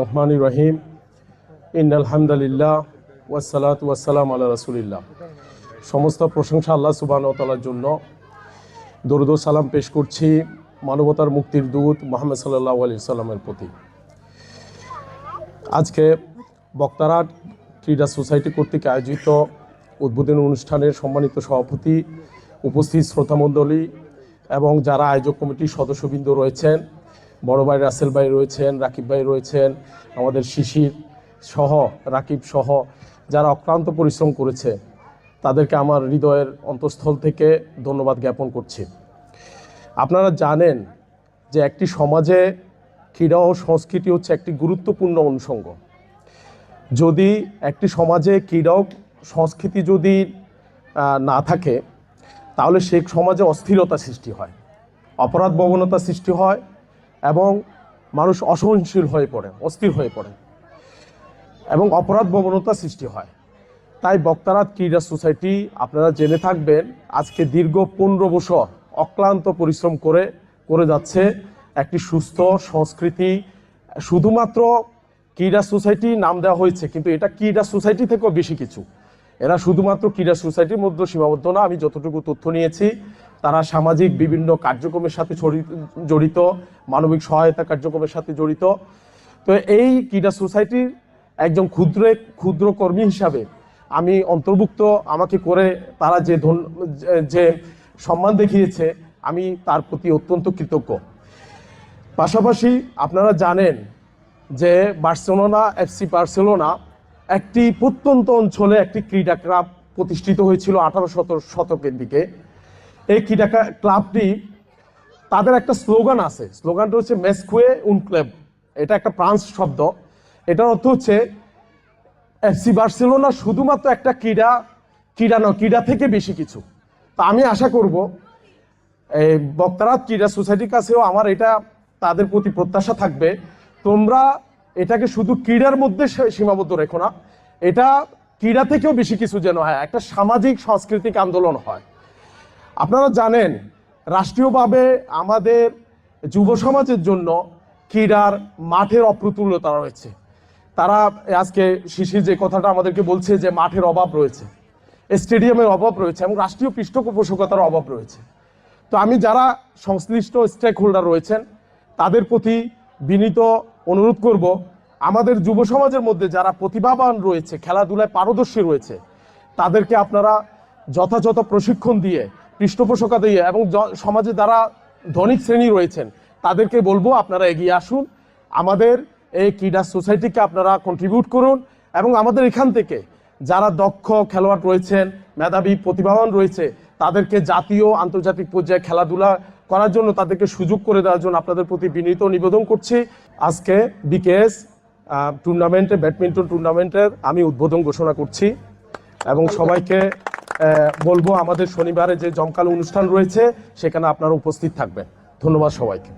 রহমানির রহিম ইন্নাল হামদুলিল্লাহ ওয়াসসালাতু ওয়াসসালামু আলা রাসূলিল্লাহ। সমস্ত প্রশংসা আল্লাহ সুবহানাহু ওয়া তাআলার জন্য। দরুদ ও সালাম পেশ করছি মানবতার মুক্তির দূত মুহাম্মদ সাল্লাল্লাহু আলাইহি সাল্লামের প্রতি। আজকে বক্তারহাট ক্রীড়া সোসাইটি কর্তৃক আয়োজিত উদ্বোধনী অনুষ্ঠানের সম্মানিত সভাপতি, উপস্থিত শ্রোতামণ্ডলী এবং যারা আয়োজক কমিটির সদস্যবৃন্দ রয়েছেন, বড় ভাই রাসেল ভাই রয়েছেন, রাকিব ভাই রয়েছেন, আমাদের শিশির সহ রাকিব সহ যারা অক্লান্ত পরিশ্রম করেছে, তাদেরকে আমার হৃদয়ের অন্তঃস্থল থেকে ধন্যবাদ জ্ঞাপন করছি। আপনারা জানেন যে একটি সমাজে ক্রীড়া ও সংস্কৃতি হচ্ছে একটি গুরুত্বপূর্ণ অনুষঙ্গ। যদি একটি সমাজে ক্রীড়া ও সংস্কৃতি যদি না থাকে, তাহলে সেই সমাজে অস্থিরতা সৃষ্টি হয়, অপরাধ প্রবণতা সৃষ্টি হয় এবং মানুষ অসহনশীল হয়ে পড়ে, অস্থির হয়ে পড়ে এবং অপরাধ প্রবণতা সৃষ্টি হয়। তাই বক্তারহাট ক্রীড়া সোসাইটি, আপনারা জেনে থাকবেন, আজকে দীর্ঘ 15 বছর অক্লান্ত পরিশ্রম করে যাচ্ছে একটি সুস্থ সংস্কৃতি। শুধুমাত্র ক্রীড়া সোসাইটি নাম দেওয়া হয়েছে, কিন্তু এটা ক্রীড়া সোসাইটি থেকেও বেশি কিছু। এরা শুধুমাত্র ক্রীড়া সোসাইটির মধ্যে সীমাবদ্ধ না। আমি যতটুকু তথ্য নিয়েছি, তারা সামাজিক বিভিন্ন কার্যক্রমের সাথে জড়িত, মানবিক সহায়তা কার্যক্রমের সাথে জড়িত। তো এই ক্রীড়া সোসাইটির একজন ক্ষুদ্র কর্মী হিসাবে আমি অন্তর্ভুক্ত, আমাকে করে তারা যে সম্মান দেখিয়েছে, আমি তার প্রতি অত্যন্ত কৃতজ্ঞ। পাশাপাশি আপনারা জানেন যে এফসি বার্সেলোনা একটি প্রত্যন্ত অঞ্চলে একটি ক্রীড়া ক্লাব প্রতিষ্ঠিত হয়েছিল 18 শতকের দিকে। এই ক্রীড়া ক্লাবটি, তাদের একটা স্লোগান আছে, স্লোগানটা হচ্ছে মেসকুয়ে উন ক্লাব। এটা একটা ফ্রান্স শব্দ। এটার অর্থ হচ্ছে এফসি বার্সেলোনা শুধুমাত্র একটা ক্রীড়া নয়, ক্রীড়া থেকে বেশি কিছু। তা আমি আশা করব এই বক্তারহাট ক্রীড়া সোসাইটির কাছেও আমার এটা তাদের প্রতি প্রত্যাশা থাকবে, তোমরা এটাকে শুধু ক্রীড়ার মধ্যে সীমাবদ্ধ রেখো না, এটা ক্রীড়া থেকেও বেশি কিছু যেন হয়, একটা সামাজিক সাংস্কৃতিক আন্দোলন হয়। আপনারা জানেন রাষ্ট্রীয়ভাবে আমাদের যুব সমাজের জন্য ক্রীড়ার মাঠের অপ্রতুলতা রয়েছে। তারা আজকে শিশির যে কথাটা আমাদেরকে বলছে যে মাঠের অভাব রয়েছে, স্টেডিয়ামের অভাব রয়েছে এবং রাষ্ট্রীয় পৃষ্ঠপোষকতার অভাব রয়েছে। তো আমি যারা সংশ্লিষ্ট স্টেক হোল্ডার রয়েছেন, তাদের প্রতি বিনীত অনুরোধ করব, আমাদের যুব সমাজের মধ্যে যারা প্রতিভাবান রয়েছে, খেলাধুলায় পারদর্শী রয়েছে, তাদেরকে আপনারা যথাযথ প্রশিক্ষণ দিয়ে, পৃষ্ঠপোষকতা দিয়ে এবং সমাজে যারা ধনিক শ্রেণী রয়েছেন, তাদেরকে বলবো আপনারা এগিয়ে আসুন, আমাদের এই ক্রীড়া সোসাইটিকে আপনারা কন্ট্রিবিউট করুন এবং আমাদের এখান থেকে যারা দক্ষ খেলোয়াড় রয়েছেন, মেধাবী প্রতিভাবান রয়েছে, তাদেরকে জাতীয় আন্তর্জাতিক পর্যায়ে খেলাধুলা করার জন্য তাদেরকে সুযোগ করে দেওয়ার জন্য আপনাদের প্রতি বিনীত নিবেদন করছি। আজকে বিকেএস টুর্নামেন্টে, ব্যাডমিন্টন টুর্নামেন্টের আমি উদ্বোধন ঘোষণা করছি এবং সবাইকে বলবো আমাদের শনিবারে যে জমকালো অনুষ্ঠান রয়েছে সেখানে আপনারা উপস্থিত থাকবেন। ধন্যবাদ সবাইকে।